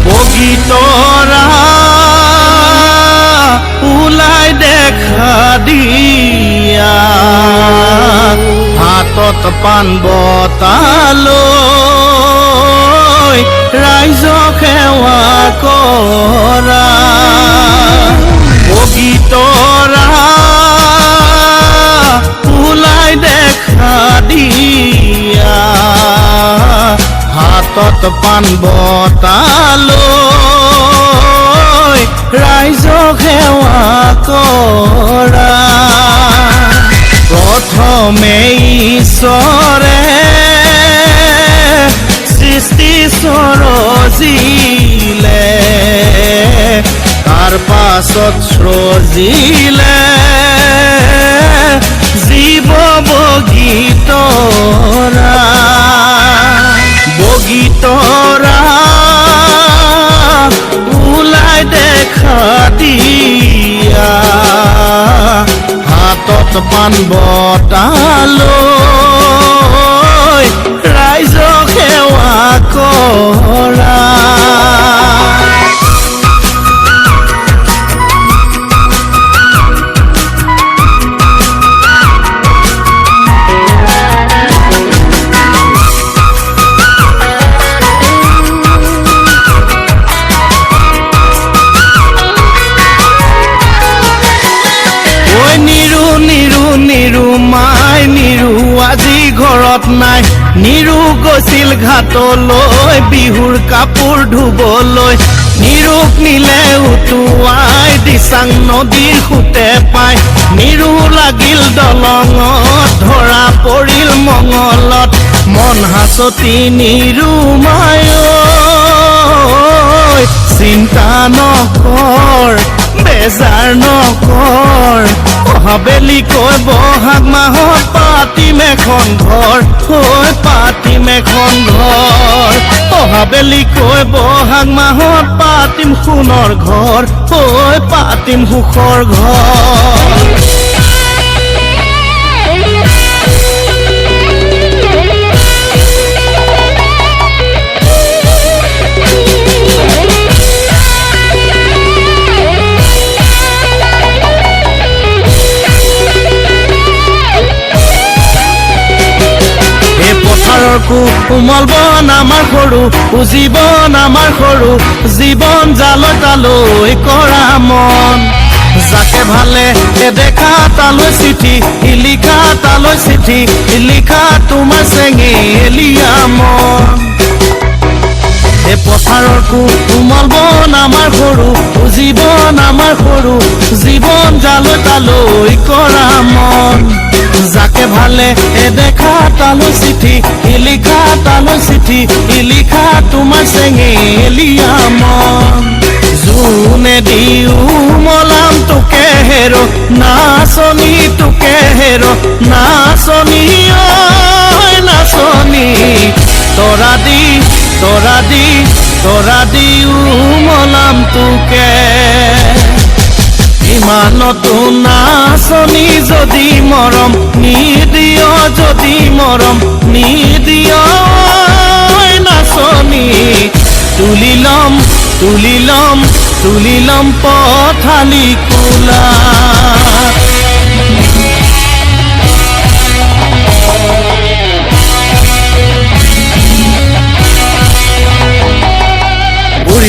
বগীতৰা ওলাই দেখা দিয়া হাতত পাণ বটালৈ ৰাইজক সেৱা কৰা বগীতৰা ওলাই দেখা দিয়া হাতত পাণ বটালৈ ৰাইজক সেৱা কৰা প্ৰথমে ঈশ্বৰে সৃষ্টি সৰজিলে তাৰ পাছত সৃজিলে জীৱ বগীতৰা বগীতৰা ওলাই দেখা দিয়া হাতত পাণ বটালৈ ৰাইজক সেৱা কৰা নিৰু আজি ঘৰত নাই নিৰু গৈছিল ঘাটলৈ বিহুৰ কাপোৰ ধুবলৈ নিৰুক নিলে উটুৱাই দিচাং নদীৰ সোঁতে পাই নিৰু লাগিল দলঙত ধৰা পৰিল মঙলত মন হাচতি নিৰু মায়ৈ চিন্তা নকৰ বেজাৰ নকৰ অহাবেলি কৈ বহাগ মাহত পাতিম এখন ঘৰ হৈ পাতিম এখন ঘৰ অহাবেলি কৈ বহাগ মাহত পাতিম সোণৰ ঘৰ হৈ পাতিম সুখৰ ঘৰ কোমল বন আমাৰ সৰু জীৱন আমাৰ সৰু জীৱন জালৈ তালৈ কৰা মন যাকে ভালে দেখা তালৈ চিঠি লিখা তালৈ চিঠি লিখা তোমাৰ চেঙেলীয়া মন পথাৰৰ কোমল বন আমাৰ সৰু জীৱন আমাৰ সৰু জীৱন জালৈ তালৈ কৰা মন যাকে ভালে দেখা তালৈ চিঠি লিখা তালৈ চিঠি লিখা তোমাৰ চেঙেলীয়া মন জোনে দিও মলাম তোকে হেৰো নাচনী তোকে হেৰো নাচনী ঐ নাচনী তৰা দিও মলাম তোকে ইমানতো নাচনী যদি মৰম নিদিয় যদি মৰম নিদিয় নাচনী তুলি লম পথালি কোলা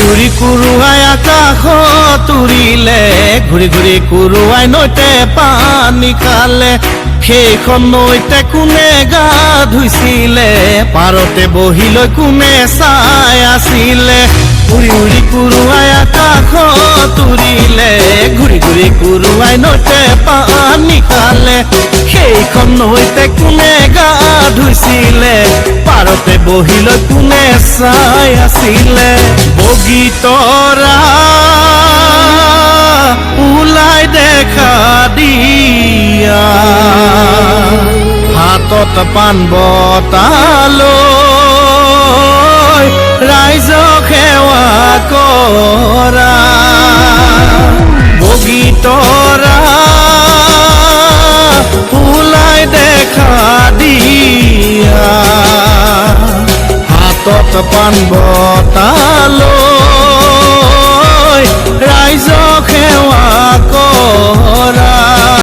ঘূৰি কুৰুৱাই আকাশত উৰিলে ঘূৰি ঘূৰি কুৰুৱাই নৈতে পানী খালে সেইখন নৈতে কোনে গা ধুইছিলে পাৰতে বহিলৈ কোনে চাই আছিলে উৰি উৰি কুৰুৱাই আকাশত উৰিলে ঘূৰি ঘূৰি কুৰুৱাই নৈতে পানী খালে সেইখন নৈতে কোনে গা ধুইছিলে পাৰতে বহিলৈ কোনে চাই আছিলে বগীতৰা ওলাই দেখা দিয়া হাতত পাণ বটালৈ ৰাইজক সেৱা কৰা বগীতৰা হাতত পাণ বঁটা লৈ